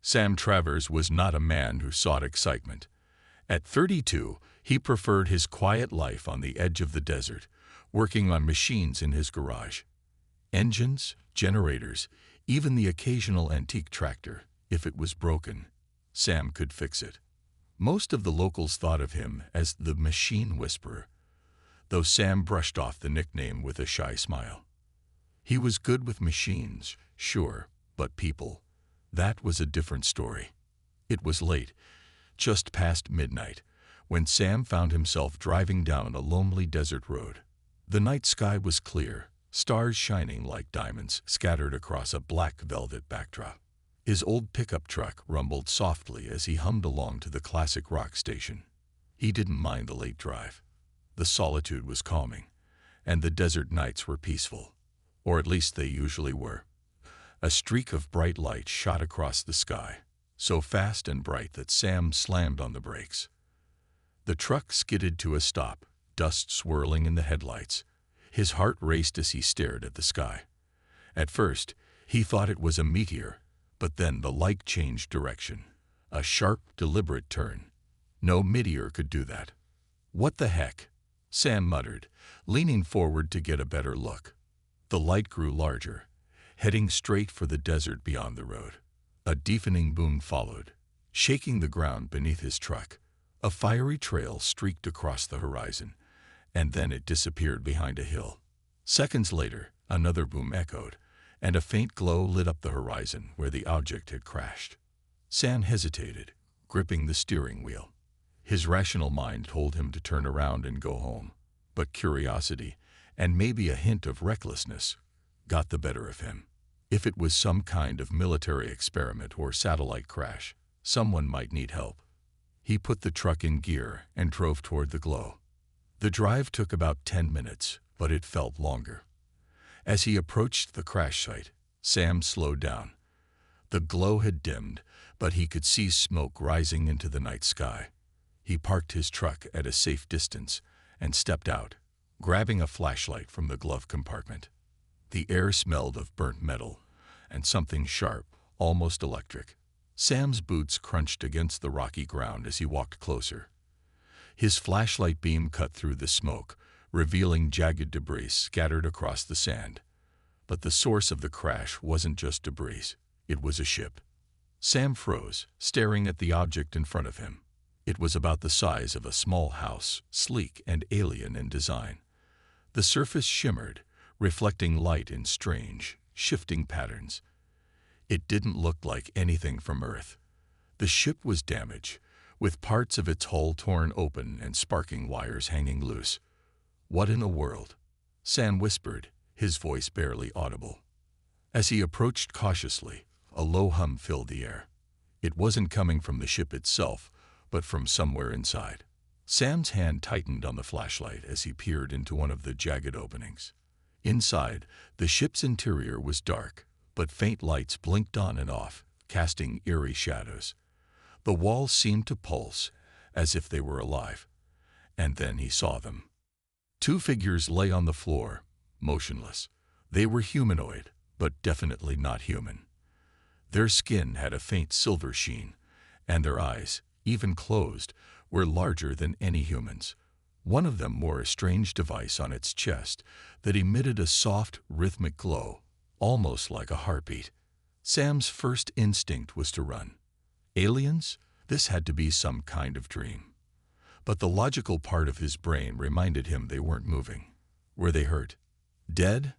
Sam Travers was not a man who sought excitement. At 32, he preferred his quiet life on the edge of the desert, working on machines in his garage. Engines, generators, even the occasional antique tractor, if it was broken, Sam could fix it. Most of the locals thought of him as the Machine Whisperer, though Sam brushed off the nickname with a shy smile. He was good with machines, sure, but people, that was a different story. It was late, just past midnight, when Sam found himself driving down a lonely desert road. The night sky was clear, stars shining like diamonds scattered across a black velvet backdrop. His old pickup truck rumbled softly as he hummed along to the classic rock station. He didn't mind the late drive. The solitude was calming, and the desert nights were peaceful, or at least they usually were. A streak of bright light shot across the sky, so fast and bright that Sam slammed on the brakes. The truck skidded to a stop, dust swirling in the headlights. His heart raced as he stared at the sky. At first, he thought it was a meteor, but then the light changed direction. A sharp, deliberate turn. No meteor could do that. "What the heck?" Sam muttered, leaning forward to get a better look. The light grew larger, heading straight for the desert beyond the road. A deafening boom followed, shaking the ground beneath his truck. A fiery trail streaked across the horizon, and then it disappeared behind a hill. Seconds later, another boom echoed, and a faint glow lit up the horizon where the object had crashed. Sam hesitated, gripping the steering wheel. His rational mind told him to turn around and go home, but curiosity, and maybe a hint of recklessness, got the better of him. If it was some kind of military experiment or satellite crash, someone might need help. He put the truck in gear and drove toward the glow. The drive took about 10 minutes, but it felt longer. As he approached the crash site, Sam slowed down. The glow had dimmed, but he could see smoke rising into the night sky. He parked his truck at a safe distance and stepped out, grabbing a flashlight from the glove compartment. The air smelled of burnt metal and something sharp, almost electric. Sam's boots crunched against the rocky ground as he walked closer. His flashlight beam cut through the smoke, revealing jagged debris scattered across the sand. But the source of the crash wasn't just debris, it was a ship. Sam froze, staring at the object in front of him. It was about the size of a small house, sleek and alien in design. The surface shimmered, reflecting light in strange, shifting patterns. It didn't look like anything from Earth. The ship was damaged, with parts of its hull torn open and sparking wires hanging loose. "What in the world?" Sam whispered, his voice barely audible. As he approached cautiously, a low hum filled the air. It wasn't coming from the ship itself, but from somewhere inside. Sam's hand tightened on the flashlight as he peered into one of the jagged openings. Inside, the ship's interior was dark, but faint lights blinked on and off, casting eerie shadows. The walls seemed to pulse, as if they were alive. And then he saw them. Two figures lay on the floor, motionless. They were humanoid, but definitely not human. Their skin had a faint silver sheen, and their eyes, even closed, were larger than any human's. One of them wore a strange device on its chest that emitted a soft, rhythmic glow, almost like a heartbeat. Sam's first instinct was to run. Aliens? This had to be some kind of dream. But the logical part of his brain reminded him they weren't moving. Were they hurt? Dead?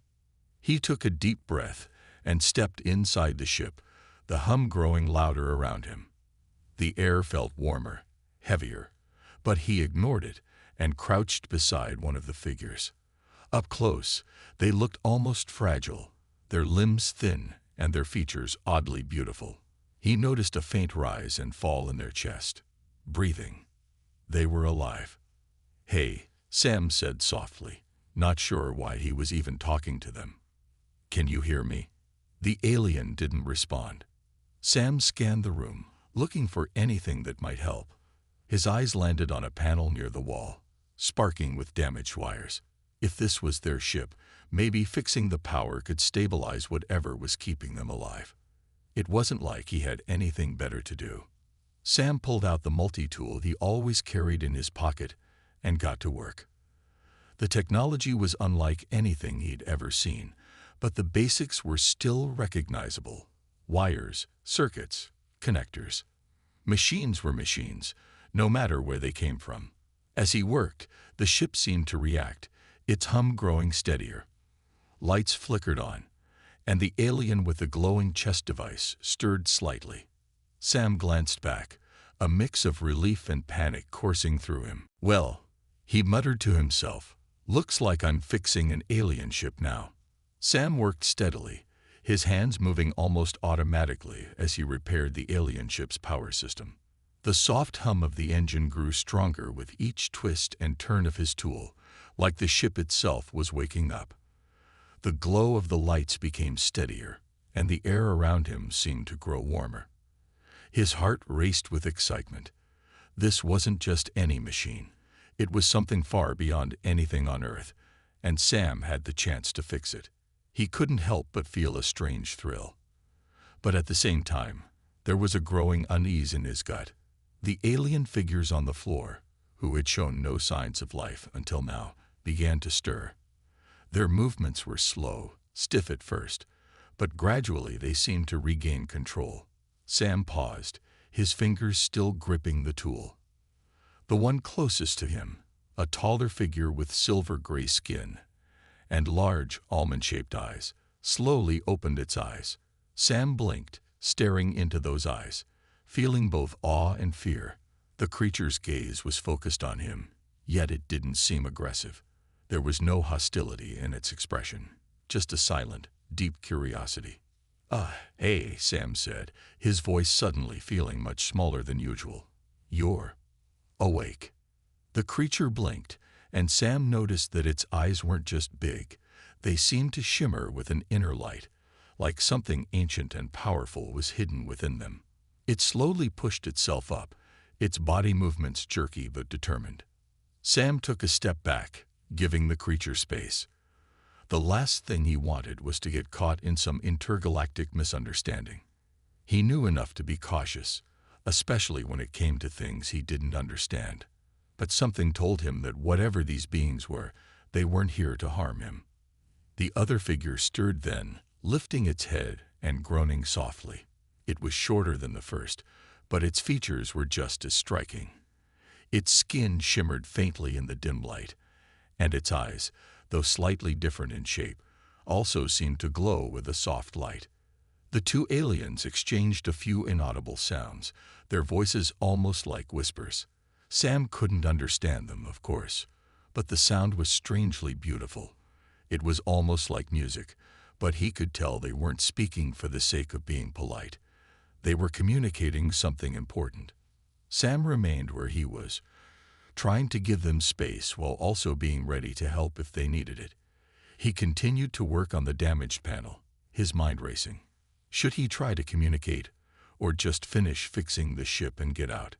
He took a deep breath and stepped inside the ship, the hum growing louder around him. The air felt warmer, heavier, but he ignored it and crouched beside one of the figures. Up close, they looked almost fragile, their limbs thin and their features oddly beautiful. He noticed a faint rise and fall in their chest. Breathing. They were alive. "Hey," Sam said softly, not sure why he was even talking to them. "Can you hear me?" The alien didn't respond. Sam scanned the room, looking for anything that might help. His eyes landed on a panel near the wall, sparking with damaged wires. If this was their ship, maybe fixing the power could stabilize whatever was keeping them alive. It wasn't like he had anything better to do. Sam pulled out the multi-tool he always carried in his pocket and got to work. The technology was unlike anything he'd ever seen, but the basics were still recognizable. Wires, circuits, connectors. Machines were machines, no matter where they came from. As he worked, the ship seemed to react, its hum growing steadier. Lights flickered on, and the alien with the glowing chest device stirred slightly. Sam glanced back, a mix of relief and panic coursing through him. "Well," he muttered to himself, "looks like I'm fixing an alien ship now." Sam worked steadily, his hands moving almost automatically as he repaired the alien ship's power system. The soft hum of the engine grew stronger with each twist and turn of his tool, like the ship itself was waking up. The glow of the lights became steadier, and the air around him seemed to grow warmer. His heart raced with excitement. This wasn't just any machine. It was something far beyond anything on Earth, and Sam had the chance to fix it. He couldn't help but feel a strange thrill. But at the same time, there was a growing unease in his gut. The alien figures on the floor, who had shown no signs of life until now, began to stir. Their movements were slow, stiff at first, but gradually they seemed to regain control. Sam paused, his fingers still gripping the tool. The one closest to him, a taller figure with silver-gray skin and large, almond-shaped eyes, slowly opened its eyes. Sam blinked, staring into those eyes, feeling both awe and fear. The creature's gaze was focused on him, yet it didn't seem aggressive. There was no hostility in its expression, just a silent, deep curiosity. Hey," Sam said, his voice suddenly feeling much smaller than usual. "You're awake." The creature blinked, and Sam noticed that its eyes weren't just big. They seemed to shimmer with an inner light, like something ancient and powerful was hidden within them. It slowly pushed itself up, its body movements jerky but determined. Sam took a step back, giving the creature space. The last thing he wanted was to get caught in some intergalactic misunderstanding. He knew enough to be cautious, especially when it came to things he didn't understand. But something told him that whatever these beings were, they weren't here to harm him. The other figure stirred then, lifting its head and groaning softly. It was shorter than the first, but its features were just as striking. Its skin shimmered faintly in the dim light, and its eyes, though slightly different in shape, also seemed to glow with a soft light. The two aliens exchanged a few inaudible sounds, their voices almost like whispers. Sam couldn't understand them, of course, but the sound was strangely beautiful. It was almost like music, but he could tell they weren't speaking for the sake of being polite. They were communicating something important. Sam remained where he was, trying to give them space while also being ready to help if they needed it. He continued to work on the damaged panel, his mind racing. Should he try to communicate, or just finish fixing the ship and get out?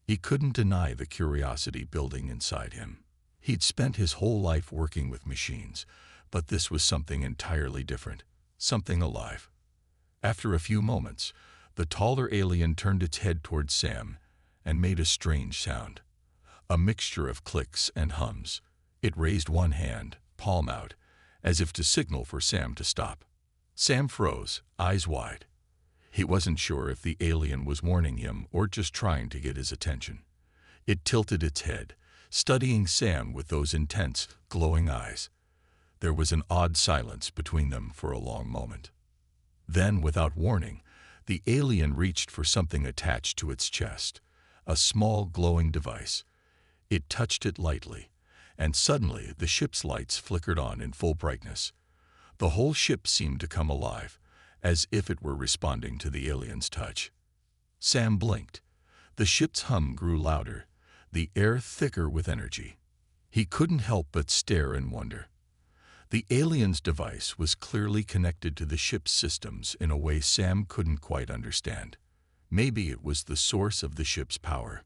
He couldn't deny the curiosity building inside him. He'd spent his whole life working with machines, but this was something entirely different, something alive. After a few moments, the taller alien turned its head towards Sam and made a strange sound, a mixture of clicks and hums. It raised one hand, palm out, as if to signal for Sam to stop. Sam froze, eyes wide. He wasn't sure if the alien was warning him or just trying to get his attention. It tilted its head, studying Sam with those intense, glowing eyes. There was an odd silence between them for a long moment. Then, without warning, the alien reached for something attached to its chest, a small glowing device. It touched it lightly, and suddenly the ship's lights flickered on in full brightness. The whole ship seemed to come alive, as if it were responding to the alien's touch. Sam blinked. The ship's hum grew louder, the air thicker with energy. He couldn't help but stare in wonder. The alien's device was clearly connected to the ship's systems in a way Sam couldn't quite understand. Maybe it was the source of the ship's power.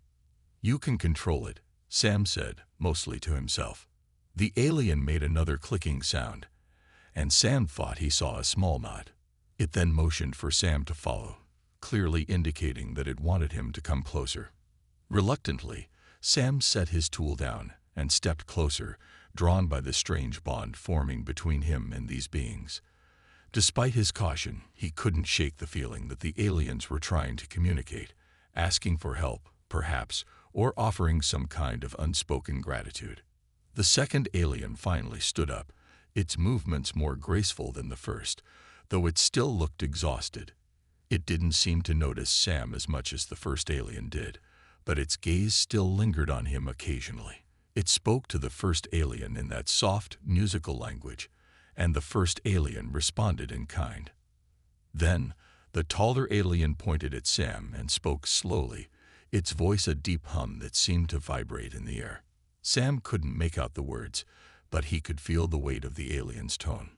"You can control it," Sam said, mostly to himself. The alien made another clicking sound, and Sam thought he saw a small nod. It then motioned for Sam to follow, clearly indicating that it wanted him to come closer. Reluctantly, Sam set his tool down and stepped closer, drawn by the strange bond forming between him and these beings. Despite his caution, he couldn't shake the feeling that the aliens were trying to communicate, asking for help, perhaps, or offering some kind of unspoken gratitude. The second alien finally stood up, its movements more graceful than the first, though it still looked exhausted. It didn't seem to notice Sam as much as the first alien did, but its gaze still lingered on him occasionally. It spoke to the first alien in that soft, musical language, and the first alien responded in kind. Then, the taller alien pointed at Sam and spoke slowly, its voice a deep hum that seemed to vibrate in the air. Sam couldn't make out the words, but he could feel the weight of the alien's tone.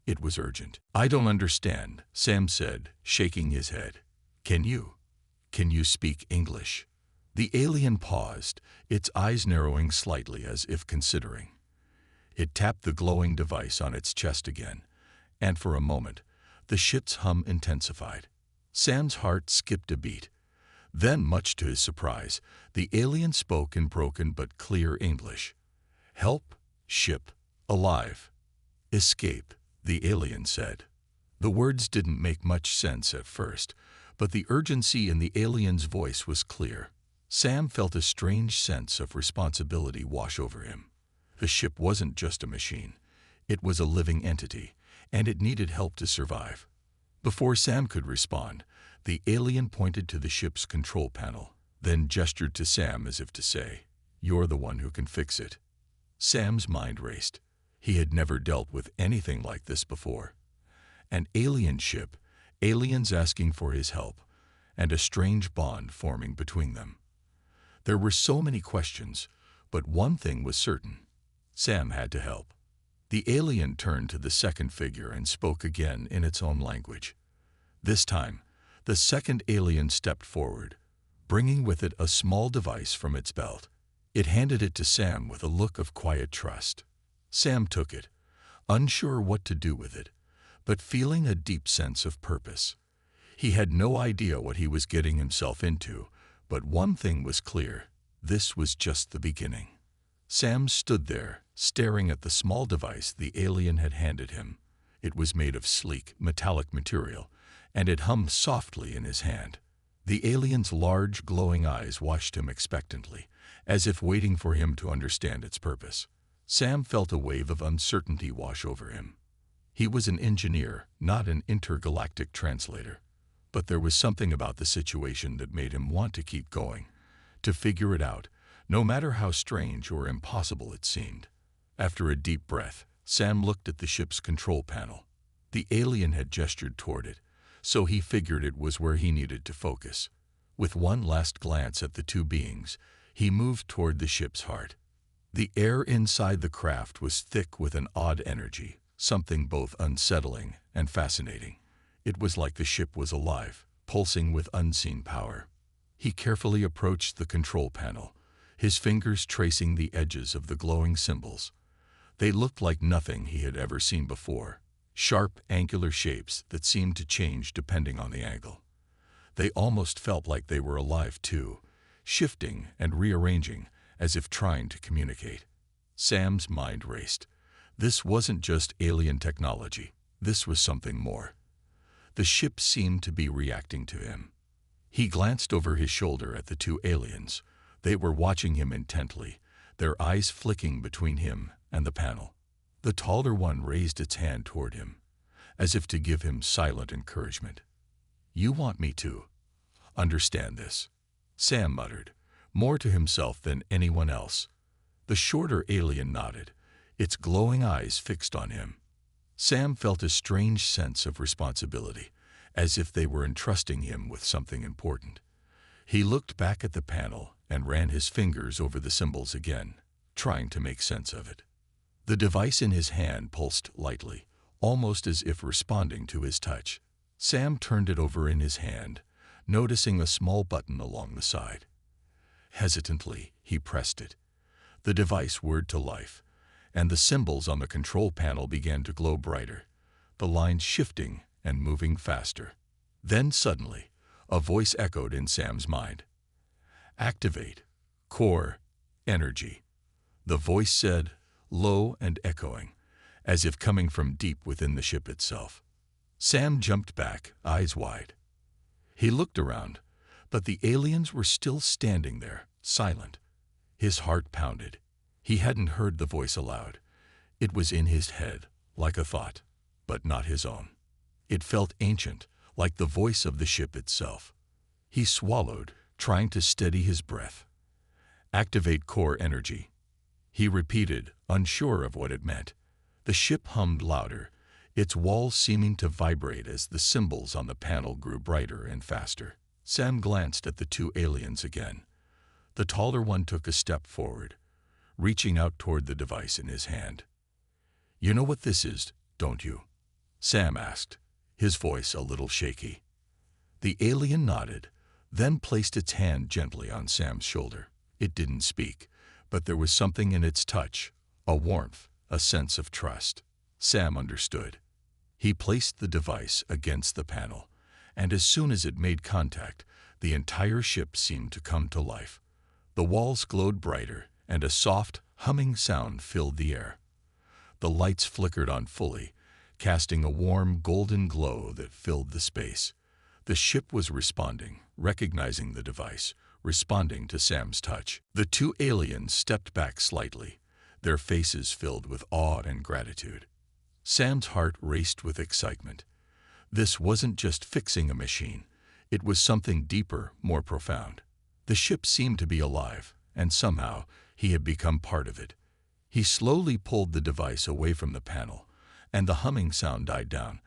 It was urgent. "I don't understand," Sam said, shaking his head. Can you speak English?" The alien paused, its eyes narrowing slightly as if considering. It tapped the glowing device on its chest again, and for a moment, the ship's hum intensified. Sam's heart skipped a beat. Then, much to his surprise, the alien spoke in broken but clear English. "Help, ship, alive. Escape," the alien said. The words didn't make much sense at first, but the urgency in the alien's voice was clear. Sam felt a strange sense of responsibility wash over him. The ship wasn't just a machine. It was a living entity, and it needed help to survive. Before Sam could respond, the alien pointed to the ship's control panel, then gestured to Sam as if to say, "You're the one who can fix it." Sam's mind raced. He had never dealt with anything like this before. An alien ship, aliens asking for his help, and a strange bond forming between them. There were so many questions, but one thing was certain. Sam had to help. The alien turned to the second figure and spoke again in its own language. This time, the second alien stepped forward, bringing with it a small device from its belt. It handed it to Sam with a look of quiet trust. Sam took it, unsure what to do with it, but feeling a deep sense of purpose. He had no idea what he was getting himself into, but one thing was clear: this was just the beginning. Sam stood there, staring at the small device the alien had handed him. It was made of sleek, metallic material, and it hummed softly in his hand. The alien's large, glowing eyes watched him expectantly, as if waiting for him to understand its purpose. Sam felt a wave of uncertainty wash over him. He was an engineer, not an intergalactic translator. But there was something about the situation that made him want to keep going, to figure it out, no matter how strange or impossible it seemed. After a deep breath, Sam looked at the ship's control panel. The alien had gestured toward it, so he figured it was where he needed to focus. With one last glance at the two beings, he moved toward the ship's heart. The air inside the craft was thick with an odd energy, something both unsettling and fascinating. It was like the ship was alive, pulsing with unseen power. He carefully approached the control panel, his fingers tracing the edges of the glowing symbols. They looked like nothing he had ever seen before, sharp, angular shapes that seemed to change depending on the angle. They almost felt like they were alive too, shifting and rearranging as if trying to communicate. Sam's mind raced. This wasn't just alien technology. This was something more. The ship seemed to be reacting to him. He glanced over his shoulder at the two aliens. They were watching him intently, their eyes flicking between him and the panel. The taller one raised its hand toward him, as if to give him silent encouragement. "You want me to understand this," Sam muttered, more to himself than anyone else. The shorter alien nodded, its glowing eyes fixed on him. Sam felt a strange sense of responsibility, as if they were entrusting him with something important. He looked back at the panel and ran his fingers over the symbols again, trying to make sense of it. The device in his hand pulsed lightly, almost as if responding to his touch. Sam turned it over in his hand, noticing a small button along the side. Hesitantly, he pressed it. The device whirred to life, and the symbols on the control panel began to glow brighter, the lines shifting and moving faster. Then suddenly, a voice echoed in Sam's mind. "Activate core energy." The voice said, low and echoing, as if coming from deep within the ship itself. Sam jumped back, eyes wide. He looked around, but the aliens were still standing there, silent. His heart pounded. He hadn't heard the voice aloud. It was in his head, like a thought, but not his own. It felt ancient, like the voice of the ship itself. He swallowed, trying to steady his breath. "Activate core energy," he repeated, unsure of what it meant. The ship hummed louder, its walls seeming to vibrate as the symbols on the panel grew brighter and faster. Sam glanced at the two aliens again. The taller one took a step forward, reaching out toward the device in his hand. "You know what this is, don't you?" Sam asked, his voice a little shaky. The alien nodded, then placed its hand gently on Sam's shoulder. It didn't speak, but there was something in its touch, a warmth, a sense of trust. Sam understood. He placed the device against the panel, and as soon as it made contact, the entire ship seemed to come to life. The walls glowed brighter, and a soft, humming sound filled the air. The lights flickered on fully, casting a warm, golden glow that filled the space. The ship was responding, recognizing the device, responding to Sam's touch. The two aliens stepped back slightly, their faces filled with awe and gratitude. Sam's heart raced with excitement. This wasn't just fixing a machine. It was something deeper, more profound. The ship seemed to be alive, and somehow he had become part of it. He slowly pulled the device away from the panel, and the humming sound died down,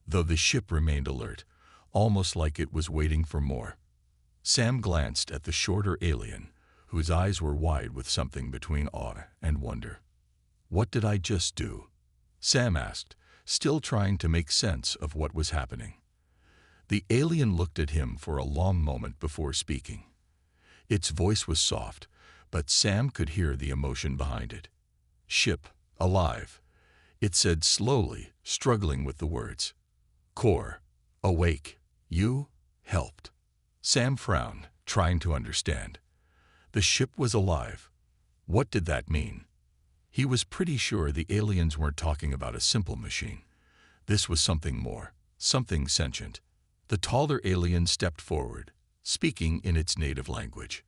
though the ship remained alert, almost like it was waiting for more. Sam glanced at the shorter alien, whose eyes were wide with something between awe and wonder. "What did I just do?" Sam asked, still trying to make sense of what was happening. The alien looked at him for a long moment before speaking. Its voice was soft, but Sam could hear the emotion behind it. "Ship, alive," it said slowly, struggling with the words. "Core, awake. You helped." Sam frowned, trying to understand. The ship was alive. What did that mean? He was pretty sure the aliens weren't talking about a simple machine. This was something more, something sentient. The taller alien stepped forward, speaking in its native language.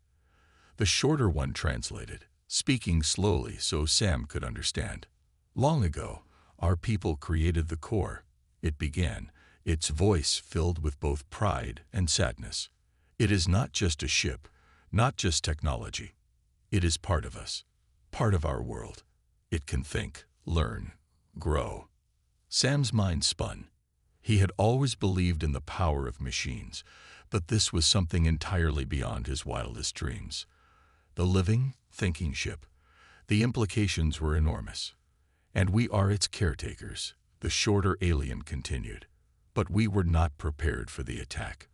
The shorter one translated, speaking slowly so Sam could understand. "Long ago, our people created the core," it began, its voice filled with both pride and sadness. "It is not just a ship, not just technology. It is part of us, part of our world. It can think, learn, grow." Sam's mind spun. He had always believed in the power of machines, but this was something entirely beyond his wildest dreams. The living, thinking ship. The implications were enormous. "And we are its caretakers," the shorter alien continued. "But we were not prepared for the attack.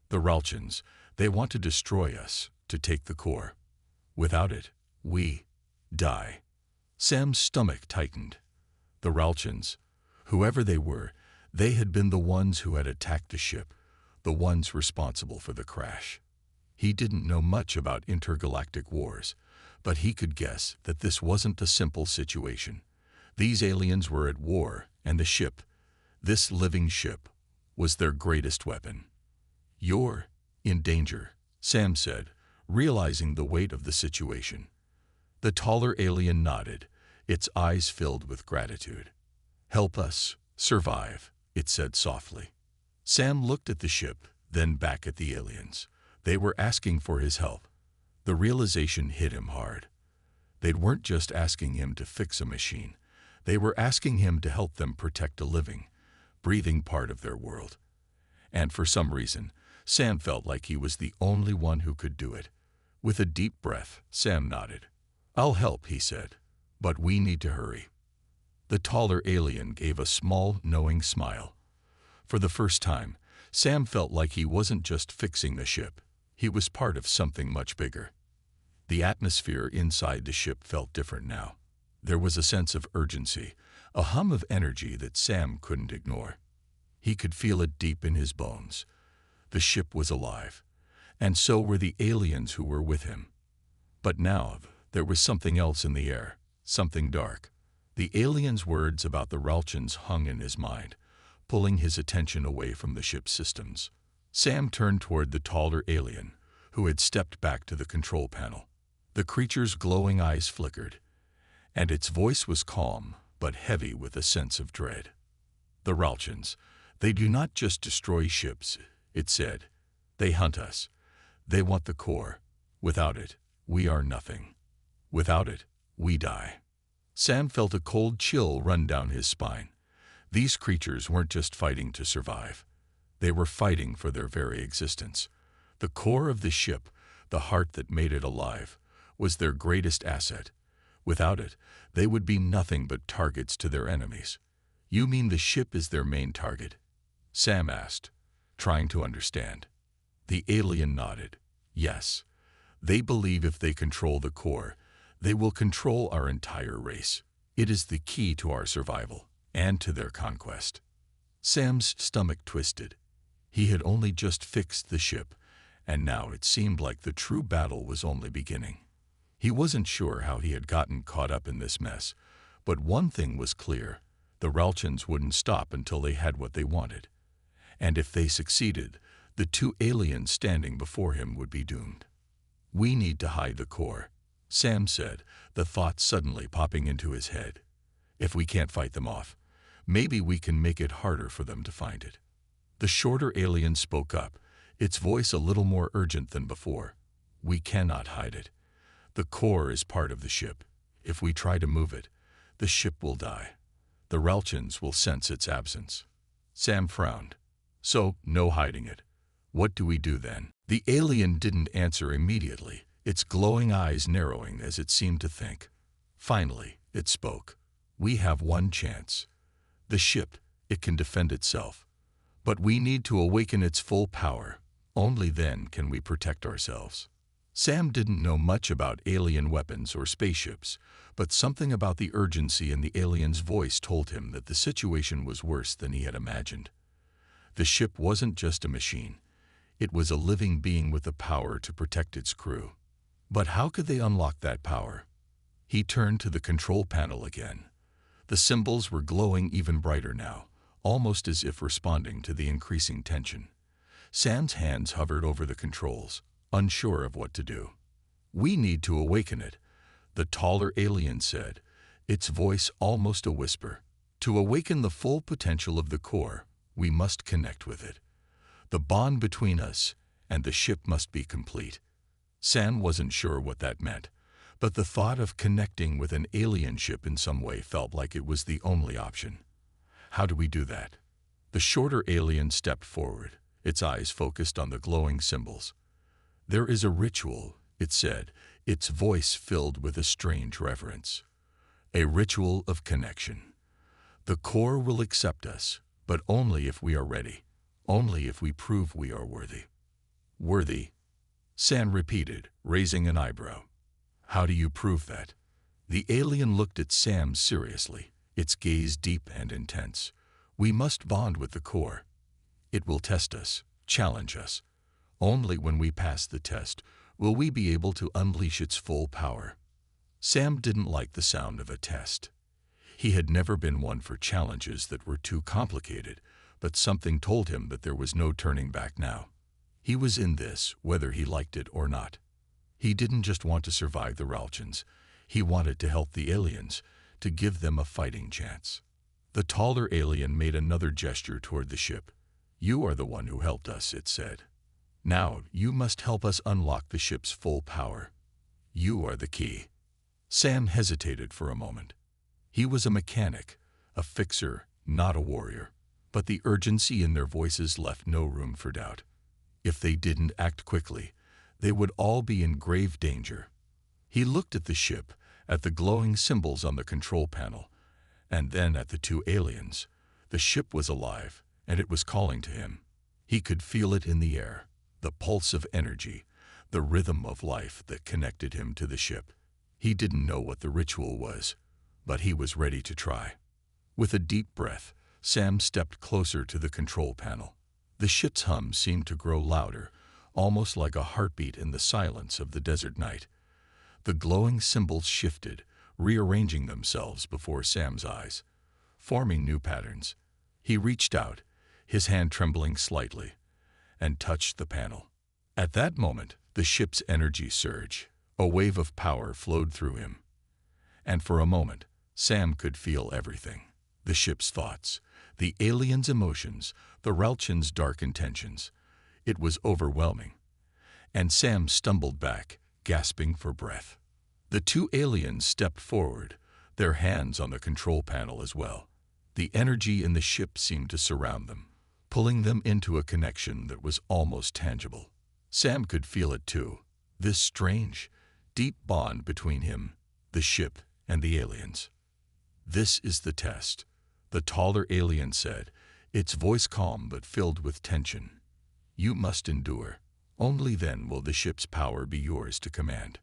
The Ralchans, they want to destroy us, to take the core. Without it, we die." Sam's stomach tightened. The Ralchans, whoever they were, they had been the ones who had attacked the ship, the ones responsible for the crash. He didn't know much about intergalactic wars, but he could guess that this wasn't a simple situation. These aliens were at war, and the ship, this living ship, was their greatest weapon. "You're in danger," Sam said, realizing the weight of the situation. The taller alien nodded, its eyes filled with gratitude. "Help us survive," it said softly. Sam looked at the ship, then back at the aliens. They were asking for his help. The realization hit him hard. They weren't just asking him to fix a machine. They were asking him to help them protect a living, breathing part of their world. And for some reason, Sam felt like he was the only one who could do it. With a deep breath, Sam nodded. "I'll help," he said, "but we need to hurry." The taller alien gave a small, knowing smile. For the first time, Sam felt like he wasn't just fixing the ship. He was part of something much bigger. The atmosphere inside the ship felt different now. There was a sense of urgency, a hum of energy that Sam couldn't ignore. He could feel it deep in his bones. The ship was alive, and so were the aliens who were with him. But now, there was something else in the air, something dark. The aliens' words about the Ralchans hung in his mind, pulling his attention away from the ship's systems. Sam turned toward the taller alien, who had stepped back to the control panel. The creature's glowing eyes flickered, and its voice was calm, but heavy with a sense of dread. The Ralchans, they do not just destroy ships, it said. They hunt us. They want the core. Without it, we are nothing. Without it, we die. Sam felt a cold chill run down his spine. These creatures weren't just fighting to survive. They were fighting for their very existence. The core of the ship, the heart that made it alive, was their greatest asset. Without it, they would be nothing but targets to their enemies. You mean the ship is their main target? Sam asked, trying to understand. The alien nodded. Yes. They believe if they control the core, they will control our entire race. It is the key to our survival and to their conquest. Sam's stomach twisted. He had only just fixed the ship, and now it seemed like the true battle was only beginning. He wasn't sure how he had gotten caught up in this mess, but one thing was clear. The Ralchans wouldn't stop until they had what they wanted. And if they succeeded, the two aliens standing before him would be doomed. We need to hide the core, Sam said, the thought suddenly popping into his head. If we can't fight them off, maybe we can make it harder for them to find it. The shorter alien spoke up, its voice a little more urgent than before. We cannot hide it. The core is part of the ship. If we try to move it, the ship will die. The Ralchans will sense its absence. Sam frowned. So, no hiding it. What do we do then? The alien didn't answer immediately, its glowing eyes narrowing as it seemed to think. Finally, it spoke. We have one chance. The ship, it can defend itself. But we need to awaken its full power. Only then can we protect ourselves. Sam didn't know much about alien weapons or spaceships, but something about the urgency in the alien's voice told him that the situation was worse than he had imagined. The ship wasn't just a machine. It was a living being with the power to protect its crew. But how could they unlock that power? He turned to the control panel again. The symbols were glowing even brighter now, almost as if responding to the increasing tension. Sam's hands hovered over the controls, unsure of what to do. We need to awaken it, the taller alien said, its voice almost a whisper. To awaken the full potential of the core, we must connect with it. The bond between us and the ship must be complete. Sam wasn't sure what that meant, but the thought of connecting with an alien ship in some way felt like it was the only option. How do we do that? The shorter alien stepped forward, its eyes focused on the glowing symbols. There is a ritual, it said, its voice filled with a strange reverence. A ritual of connection. The core will accept us, but only if we are ready, only if we prove we are worthy. Worthy, Sam repeated, raising an eyebrow. How do you prove that? The alien looked at Sam seriously, its gaze deep and intense. We must bond with the core. It will test us, challenge us. Only when we pass the test will we be able to unleash its full power. Sam didn't like the sound of a test. He had never been one for challenges that were too complicated, but something told him that there was no turning back now. He was in this, whether he liked it or not. He didn't just want to survive the Ralchans. He wanted to help the aliens, to give them a fighting chance. The taller alien made another gesture toward the ship. You are the one who helped us, it said. Now you must help us unlock the ship's full power. You are the key. Sam hesitated for a moment. He was a mechanic, a fixer, not a warrior. But the urgency in their voices left no room for doubt. If they didn't act quickly, they would all be in grave danger. He looked at the ship, at the glowing symbols on the control panel, and then at the two aliens. The ship was alive, and it was calling to him. He could feel it in the air, the pulse of energy, the rhythm of life that connected him to the ship. He didn't know what the ritual was, but he was ready to try. With a deep breath, Sam stepped closer to the control panel. The ship's hum seemed to grow louder, almost like a heartbeat in the silence of the desert night. The glowing symbols shifted, rearranging themselves before Sam's eyes, forming new patterns. He reached out, his hand trembling slightly, and touched the panel. At that moment, the ship's energy surged. A wave of power flowed through him. And for a moment, Sam could feel everything. The ship's thoughts, the aliens' emotions, the Ralchians' dark intentions. It was overwhelming. And Sam stumbled back, gasping for breath. The two aliens stepped forward, their hands on the control panel as well. The energy in the ship seemed to surround them, pulling them into a connection that was almost tangible. Sam could feel it too, this strange, deep bond between him, the ship, and the aliens. "This is the test," the taller alien said, its voice calm but filled with tension. "You must endure. Only then will the ship's power be yours to command."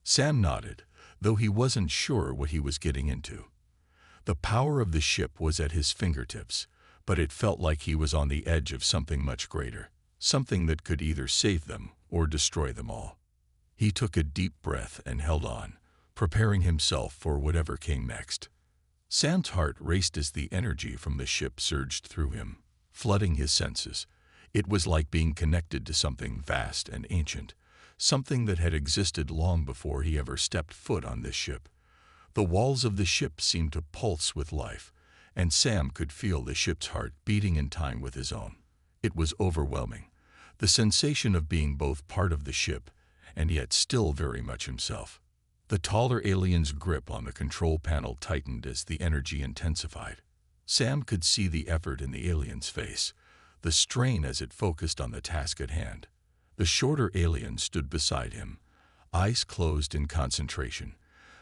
Sam nodded, though he wasn't sure what he was getting into. The power of the ship was at his fingertips, but it felt like he was on the edge of something much greater, something that could either save them or destroy them all. He took a deep breath and held on, preparing himself for whatever came next. Sam's heart raced as the energy from the ship surged through him, flooding his senses. It was like being connected to something vast and ancient, something that had existed long before he ever stepped foot on this ship. The walls of the ship seemed to pulse with life, and Sam could feel the ship's heart beating in time with his own. It was overwhelming, the sensation of being both part of the ship and yet still very much himself. The taller alien's grip on the control panel tightened as the energy intensified. Sam could see the effort in the alien's face, the strain as it focused on the task at hand. The shorter alien stood beside him, eyes closed in concentration,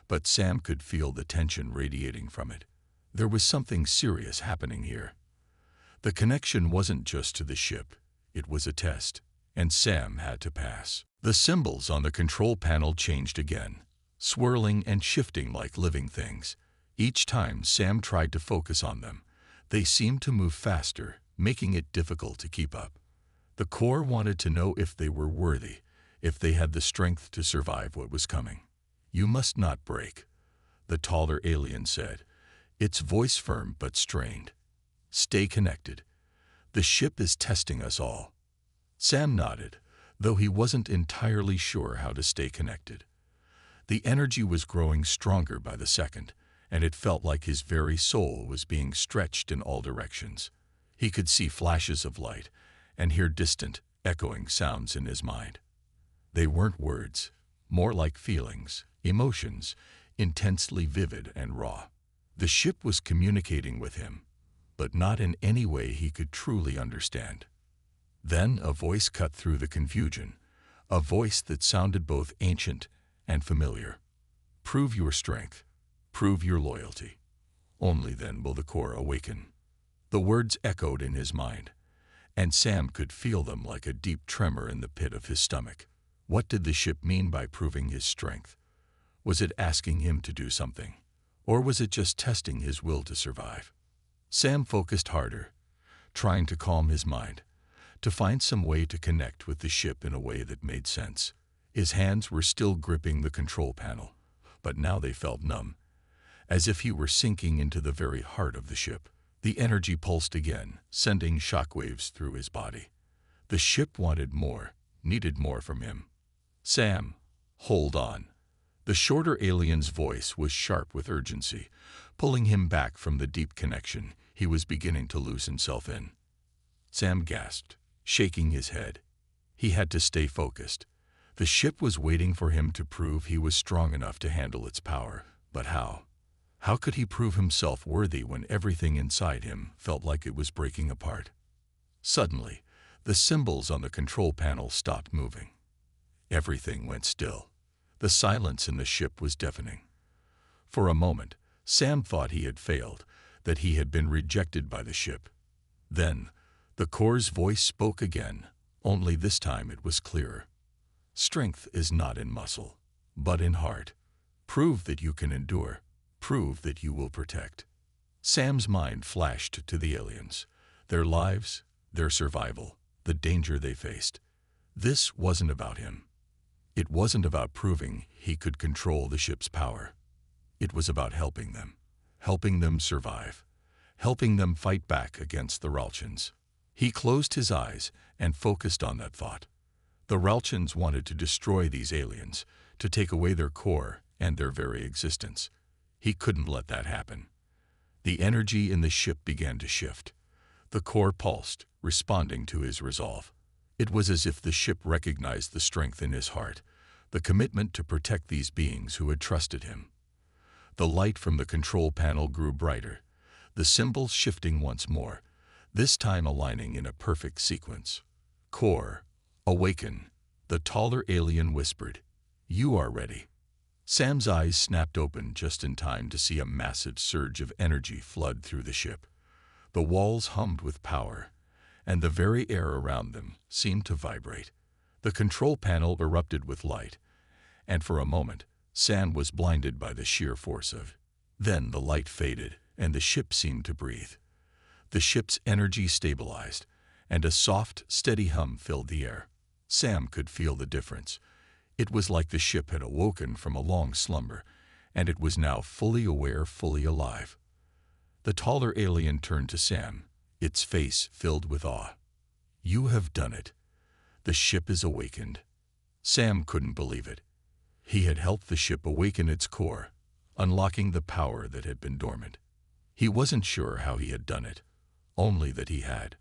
but Sam could feel the tension radiating from it. There was something serious happening here. The connection wasn't just to the ship, it was a test, and Sam had to pass. The symbols on the control panel changed again, swirling and shifting like living things. Each time Sam tried to focus on them, they seemed to move faster, making it difficult to keep up. The core wanted to know if they were worthy, if they had the strength to survive what was coming. "You must not break," the taller alien said, its voice firm but strained. "Stay connected. The ship is testing us all." Sam nodded, though he wasn't entirely sure how to stay connected. The energy was growing stronger by the second, and it felt like his very soul was being stretched in all directions. He could see flashes of light and hear distant, echoing sounds in his mind. They weren't words, more like feelings, emotions, intensely vivid and raw. The ship was communicating with him, but not in any way he could truly understand. Then a voice cut through the confusion, a voice that sounded both ancient and familiar. "Prove your strength. Prove your loyalty. Only then will the core awaken." The words echoed in his mind, and Sam could feel them like a deep tremor in the pit of his stomach. What did the ship mean by proving his strength? Was it asking him to do something, or was it just testing his will to survive? Sam focused harder, trying to calm his mind, to find some way to connect with the ship in a way that made sense. His hands were still gripping the control panel, but now they felt numb, as if he were sinking into the very heart of the ship. The energy pulsed again, sending shockwaves through his body. The ship wanted more, needed more from him. "Sam, hold on." The shorter alien's voice was sharp with urgency, pulling him back from the deep connection he was beginning to lose himself in. Sam gasped, shaking his head. He had to stay focused. The ship was waiting for him to prove he was strong enough to handle its power. But how? How could he prove himself worthy when everything inside him felt like it was breaking apart? Suddenly, the symbols on the control panel stopped moving. Everything went still. The silence in the ship was deafening. For a moment, Sam thought he had failed, that he had been rejected by the ship. Then, the core's voice spoke again, only this time it was clearer. "Strength is not in muscle, but in heart. Prove that you can endure. Prove that you will protect." Sam's mind flashed to the aliens, their lives, their survival, the danger they faced. This wasn't about him. It wasn't about proving he could control the ship's power. It was about helping them survive, helping them fight back against the Ralchans. He closed his eyes and focused on that thought. The Ralchans wanted to destroy these aliens, to take away their core and their very existence. He couldn't let that happen. The energy in the ship began to shift. The core pulsed, responding to his resolve. It was as if the ship recognized the strength in his heart, the commitment to protect these beings who had trusted him. The light from the control panel grew brighter, the symbols shifting once more, this time aligning in a perfect sequence. Core, awaken, the taller alien whispered. You are ready. Sam's eyes snapped open just in time to see a massive surge of energy flood through the ship. The walls hummed with power, and the very air around them seemed to vibrate. The control panel erupted with light, and for a moment, Sam was blinded by the sheer force of it. Then the light faded, and the ship seemed to breathe. The ship's energy stabilized, and a soft, steady hum filled the air. Sam could feel the difference. It was like the ship had awoken from a long slumber, and it was now fully aware, fully alive. The taller alien turned to Sam, its face filled with awe. You have done it. The ship is awakened. Sam couldn't believe it. He had helped the ship awaken its core, unlocking the power that had been dormant. He wasn't sure how he had done it, only that he had.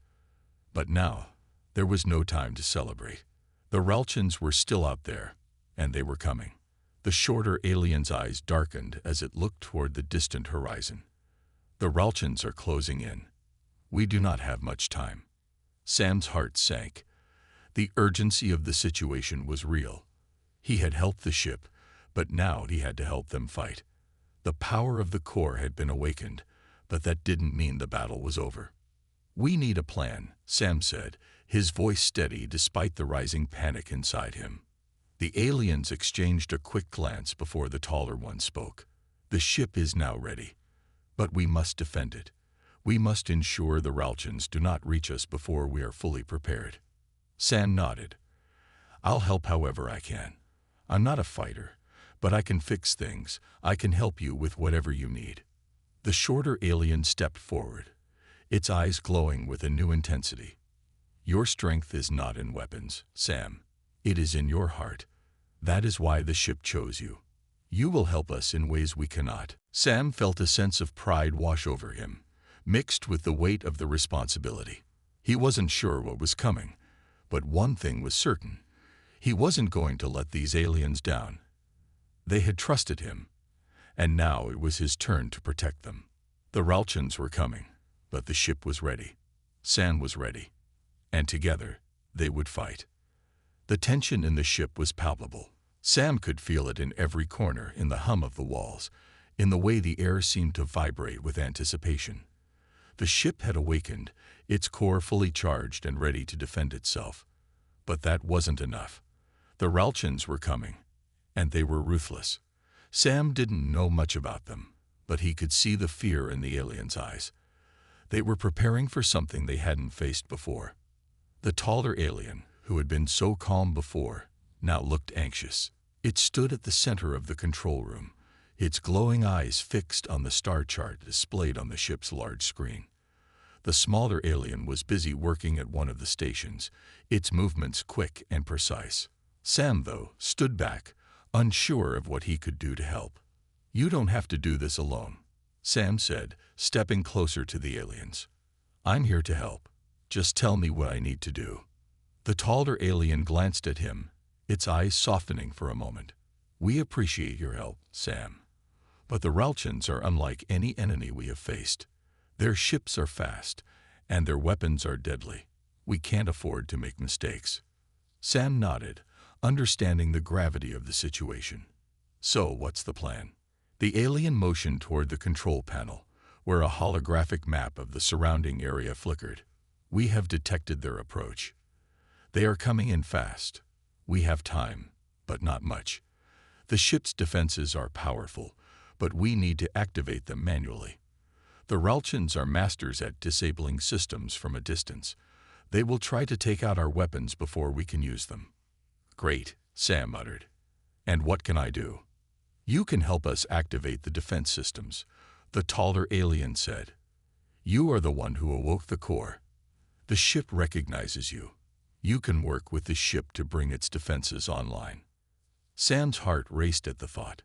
But now, there was no time to celebrate. The Ralchans were still out there, and they were coming. The shorter alien's eyes darkened as it looked toward the distant horizon. The Ralchans are closing in. We do not have much time. Sam's heart sank. The urgency of the situation was real. He had helped the ship, but now he had to help them fight. The power of the core had been awakened, but that didn't mean the battle was over. We need a plan, Sam said, his voice steady despite the rising panic inside him. The aliens exchanged a quick glance before the taller one spoke. The ship is now ready, but we must defend it. We must ensure the Ralchans do not reach us before we are fully prepared. Sam nodded. I'll help however I can. I'm not a fighter, but I can fix things. I can help you with whatever you need. The shorter alien stepped forward, its eyes glowing with a new intensity. Your strength is not in weapons, Sam. It is in your heart. That is why the ship chose you. You will help us in ways we cannot. Sam felt a sense of pride wash over him, mixed with the weight of the responsibility. He wasn't sure what was coming, but one thing was certain. He wasn't going to let these aliens down. They had trusted him, and now it was his turn to protect them. The Ralchans were coming, but the ship was ready. Sam was ready, and together they would fight. The tension in the ship was palpable. Sam could feel it in every corner, in the hum of the walls, in the way the air seemed to vibrate with anticipation. The ship had awakened, its core fully charged and ready to defend itself. But that wasn't enough. The Ralchans were coming, and they were ruthless. Sam didn't know much about them, but he could see the fear in the aliens' eyes. They were preparing for something they hadn't faced before. The taller alien, who had been so calm before, now looked anxious. It stood at the center of the control room, its glowing eyes fixed on the star chart displayed on the ship's large screen. The smaller alien was busy working at one of the stations, its movements quick and precise. Sam, though, stood back, unsure of what he could do to help. You don't have to do this alone, Sam said, stepping closer to the aliens. I'm here to help. Just tell me what I need to do. The taller alien glanced at him, its eyes softening for a moment. We appreciate your help, Sam. But the Ralchans are unlike any enemy we have faced. Their ships are fast, and their weapons are deadly. We can't afford to make mistakes. Sam nodded, understanding the gravity of the situation. So, what's the plan? The alien motioned toward the control panel, where a holographic map of the surrounding area flickered. We have detected their approach. They are coming in fast. We have time, but not much. The ship's defenses are powerful, but we need to activate them manually. The Ralchans are masters at disabling systems from a distance. They will try to take out our weapons before we can use them." "Great," Sam muttered. "And what can I do?" "You can help us activate the defense systems," the taller alien said. "You are the one who awoke the core. The ship recognizes you. You can work with the ship to bring its defenses online." Sam's heart raced at the thought.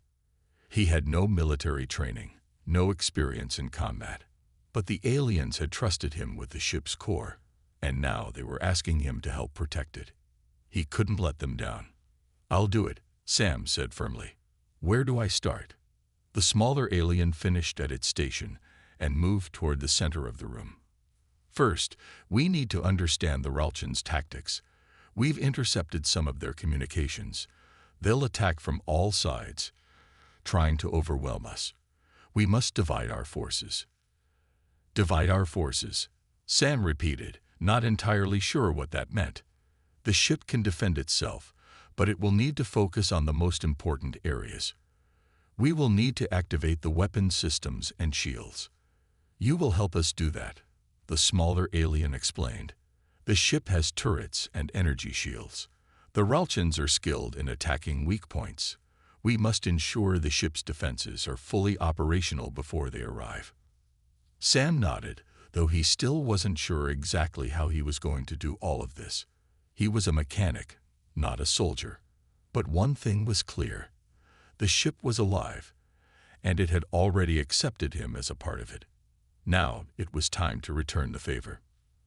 He had no military training, no experience in combat, but the aliens had trusted him with the ship's core, and now they were asking him to help protect it. He couldn't let them down. "I'll do it," Sam said firmly. "Where do I start?" The smaller alien finished at its station and moved toward the center of the room. "First, we need to understand the Ralchans' tactics. We've intercepted some of their communications. They'll attack from all sides, trying to overwhelm us. We must divide our forces." "Divide our forces," Sam repeated, not entirely sure what that meant. "The ship can defend itself, but it will need to focus on the most important areas. We will need to activate the weapon systems and shields. You will help us do that," the smaller alien explained. "The ship has turrets and energy shields. The Ralchans are skilled in attacking weak points. We must ensure the ship's defenses are fully operational before they arrive." Sam nodded, though he still wasn't sure exactly how he was going to do all of this. He was a mechanic, not a soldier. But one thing was clear. The ship was alive, and it had already accepted him as a part of it. Now it was time to return the favor.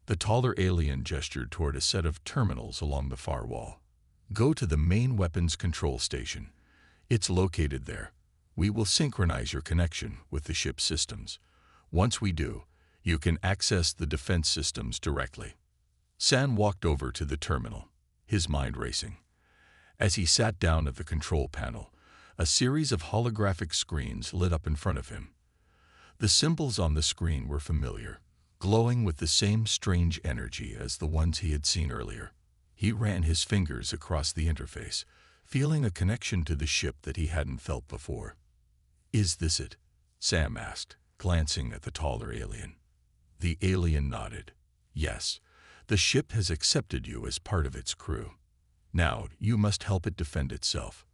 The taller alien gestured toward a set of terminals along the far wall. "Go to the main weapons control station. It's located there. We will synchronize your connection with the ship's systems. Once we do, you can access the defense systems directly." Sam walked over to the terminal, his mind racing. As he sat down at the control panel, a series of holographic screens lit up in front of him. The symbols on the screen were familiar, glowing with the same strange energy as the ones he had seen earlier. He ran his fingers across the interface, feeling a connection to the ship that he hadn't felt before. "Is this it?" Sam asked, glancing at the taller alien. The alien nodded. "Yes, the ship has accepted you as part of its crew. Now you must help it defend itself."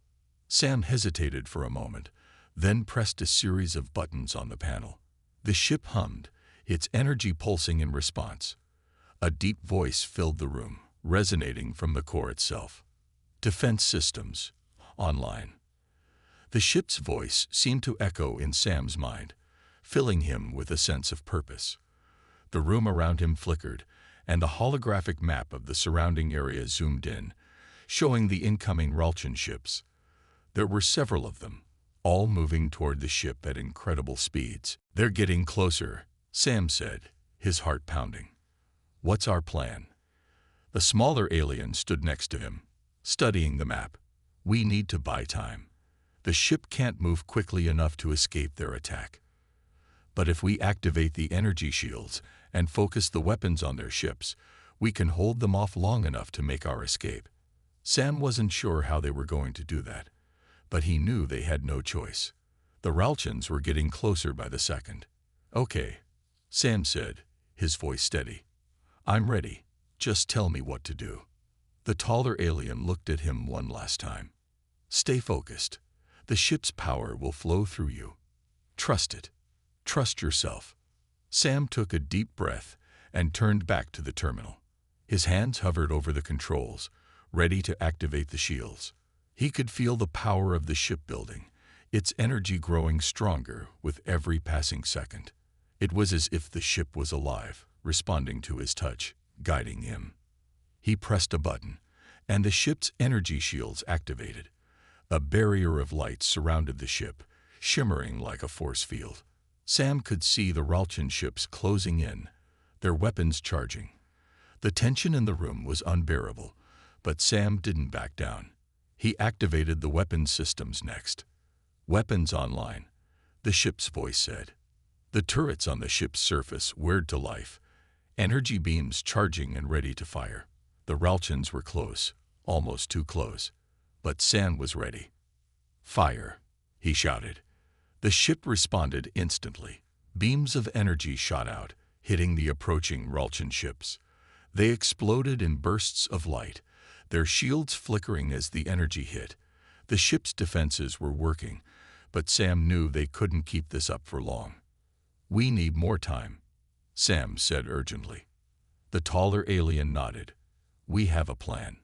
Sam hesitated for a moment, then pressed a series of buttons on the panel. The ship hummed, its energy pulsing in response. A deep voice filled the room, resonating from the core itself. "Defense systems, online." The ship's voice seemed to echo in Sam's mind, filling him with a sense of purpose. The room around him flickered, and a holographic map of the surrounding area zoomed in, showing the incoming Ralchan ships. There were several of them, all moving toward the ship at incredible speeds. "They're getting closer," Sam said, his heart pounding. "What's our plan?" The smaller alien stood next to him, studying the map. "We need to buy time. The ship can't move quickly enough to escape their attack. But if we activate the energy shields and focus the weapons on their ships, we can hold them off long enough to make our escape." Sam wasn't sure how they were going to do that, but he knew they had no choice. The Ralchans were getting closer by the second. "Okay," Sam said, his voice steady. "I'm ready. Just tell me what to do." The taller alien looked at him one last time. "Stay focused. The ship's power will flow through you. Trust it. Trust yourself." Sam took a deep breath and turned back to the terminal. His hands hovered over the controls, ready to activate the shields. He could feel the power of the shipbuilding, its energy growing stronger with every passing second. It was as if the ship was alive, responding to his touch, guiding him. He pressed a button, and the ship's energy shields activated. A barrier of light surrounded the ship, shimmering like a force field. Sam could see the Ralchan ships closing in, their weapons charging. The tension in the room was unbearable, but Sam didn't back down. He activated the weapons systems next. "Weapons online," the ship's voice said. The turrets on the ship's surface whirred to life, energy beams charging and ready to fire. The Ralchans were close, almost too close, but Sam was ready. "Fire," he shouted. The ship responded instantly. Beams of energy shot out, hitting the approaching Ralchan ships. They exploded in bursts of light, their shields flickering as the energy hit. The ship's defenses were working, but Sam knew they couldn't keep this up for long. "We need more time," Sam said urgently. The taller alien nodded. "We have a plan.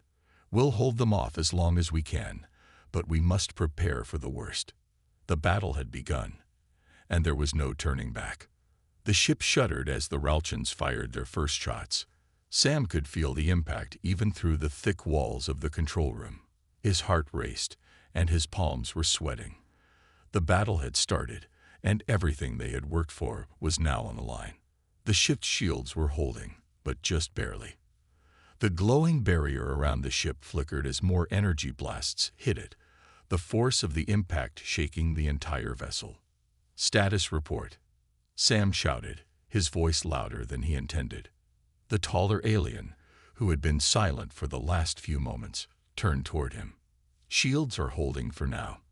We'll hold them off as long as we can, but we must prepare for the worst." The battle had begun, and there was no turning back. The ship shuddered as the Ralchans fired their first shots. Sam could feel the impact even through the thick walls of the control room. His heart raced, and his palms were sweating. The battle had started, and everything they had worked for was now on the line. The ship's shields were holding, but just barely. The glowing barrier around the ship flickered as more energy blasts hit it, the force of the impact shaking the entire vessel. "Status report," Sam shouted, his voice louder than he intended. The taller alien, who had been silent for the last few moments, turned toward him. "Shields are holding for now,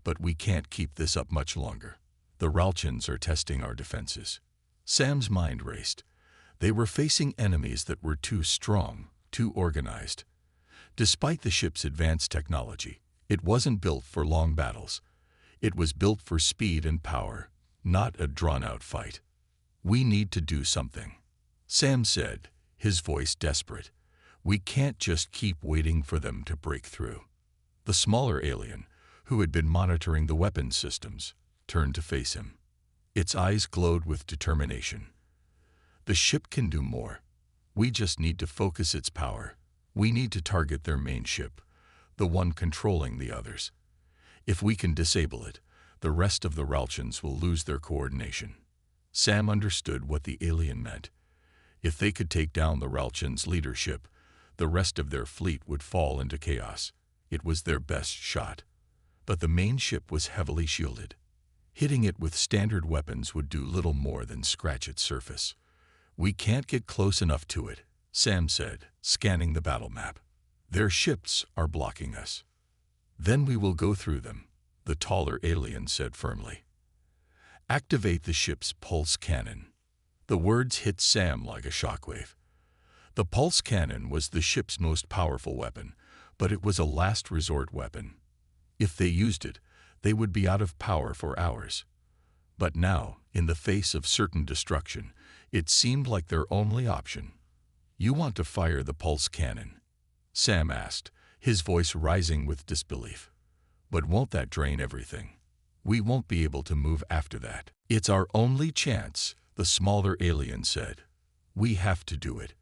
but we can't keep this up much longer. The Ralchans are testing our defenses." Sam's mind raced. They were facing enemies that were too strong, too organized. Despite the ship's advanced technology, it wasn't built for long battles. It was built for speed and power, not a drawn-out fight. "We need to do something," Sam said, his voice desperate. "We can't just keep waiting for them to break through." The smaller alien, who had been monitoring the weapons systems, turned to face him. Its eyes glowed with determination. "The ship can do more. We just need to focus its power. We need to target their main ship, the one controlling the others. If we can disable it, the rest of the Ralchans will lose their coordination." Sam understood what the alien meant. If they could take down the Ralchans' leadership, the rest of their fleet would fall into chaos. It was their best shot. But the main ship was heavily shielded. Hitting it with standard weapons would do little more than scratch its surface. "We can't get close enough to it," Sam said, scanning the battle map. "Their ships are blocking us." "Then we will go through them," the taller alien said firmly. "Activate the ship's pulse cannon." The words hit Sam like a shockwave. The pulse cannon was the ship's most powerful weapon, but it was a last resort weapon. If they used it, they would be out of power for hours. But now, in the face of certain destruction, it seemed like their only option. "You want to fire the pulse cannon?" Sam asked, his voice rising with disbelief. "But won't that drain everything? We won't be able to move after that." "It's our only chance," the smaller alien said. "We have to do it.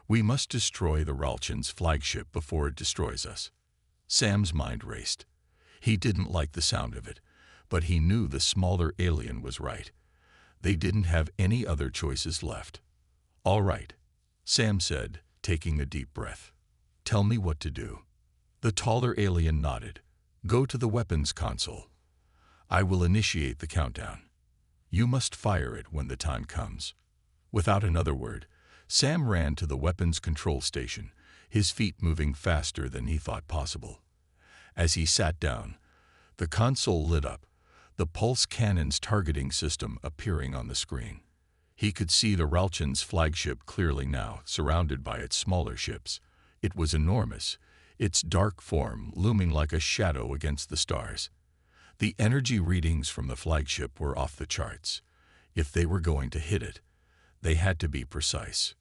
We must destroy the Ralchans' flagship before it destroys us." Sam's mind raced. He didn't like the sound of it, but he knew the smaller alien was right. They didn't have any other choices left. "All right," Sam said, taking a deep breath. "Tell me what to do." The taller alien nodded. "Go to the weapons console. I will initiate the countdown. You must fire it when the time comes." Without another word, Sam ran to the weapons control station, his feet moving faster than he thought possible. As he sat down, the console lit up, the pulse cannon's targeting system appearing on the screen. He could see the Ralchans' flagship clearly now, surrounded by its smaller ships. It was enormous, its dark form looming like a shadow against the stars. The energy readings from the flagship were off the charts. If they were going to hit it, they had to be precise.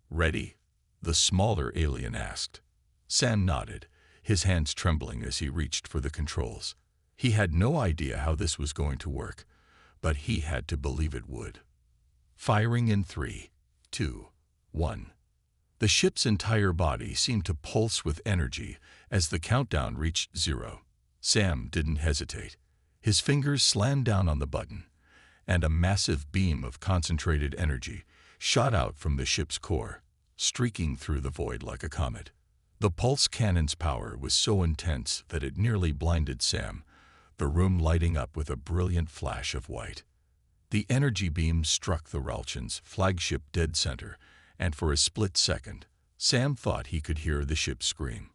"Ready?" the smaller alien asked. Sam nodded, his hands trembling as he reached for the controls. He had no idea how this was going to work, but he had to believe it would. Firing in 3, 2, 1. The ship's entire body seemed to pulse with energy as the countdown reached 0. Sam didn't hesitate. His fingers slammed down on the button, and a massive beam of concentrated energy shot out from the ship's core, streaking through the void like a comet. The pulse cannon's power was so intense that it nearly blinded Sam, the room lighting up with a brilliant flash of white. The energy beam struck the Ralchans' flagship dead center, and for a split second, Sam thought he could hear the ship scream.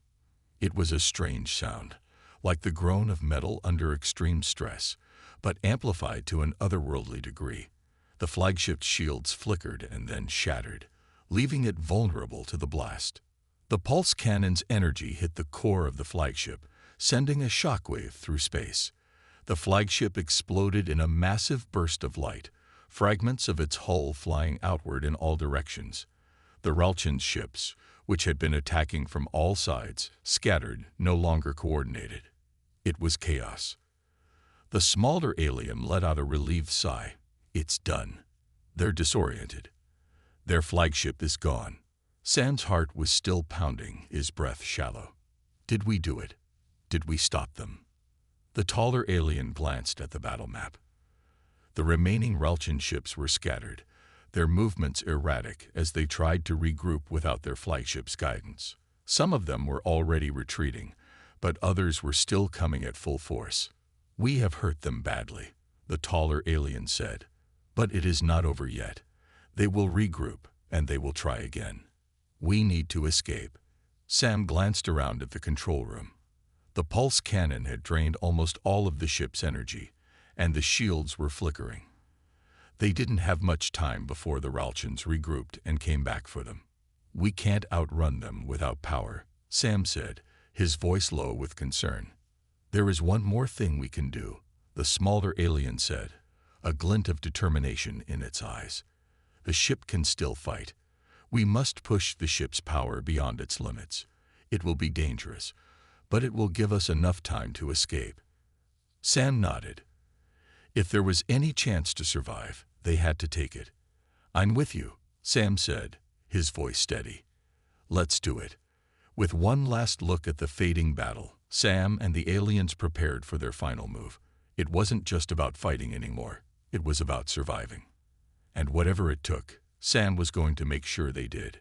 It was a strange sound, like the groan of metal under extreme stress, but amplified to an otherworldly degree. The flagship's shields flickered and then shattered, leaving it vulnerable to the blast. The pulse cannon's energy hit the core of the flagship, sending a shockwave through space. The flagship exploded in a massive burst of light, fragments of its hull flying outward in all directions. The Ralchian's ships, which had been attacking from all sides, scattered, no longer coordinated. It was chaos. The smaller alien let out a relieved sigh. It's done. They're disoriented. Their flagship is gone. Sam's heart was still pounding, his breath shallow. Did we do it? Did we stop them? The taller alien glanced at the battle map. The remaining Ralchian ships were scattered, their movements erratic as they tried to regroup without their flagship's guidance. Some of them were already retreating, but others were still coming at full force. We have hurt them badly, the taller alien said. But it is not over yet. They will regroup, and they will try again. We need to escape. Sam glanced around at the control room. The pulse cannon had drained almost all of the ship's energy, and the shields were flickering. They didn't have much time before the Ralchians regrouped and came back for them. We can't outrun them without power, Sam said, his voice low with concern. There is one more thing we can do, the smaller alien said, a glint of determination in its eyes. The ship can still fight. We must push the ship's power beyond its limits. It will be dangerous, but it will give us enough time to escape. Sam nodded. If there was any chance to survive, they had to take it. I'm with you, Sam said, his voice steady. Let's do it. With one last look at the fading battle, Sam and the aliens prepared for their final move. It wasn't just about fighting anymore. It was about surviving. And whatever it took, Sam was going to make sure they did.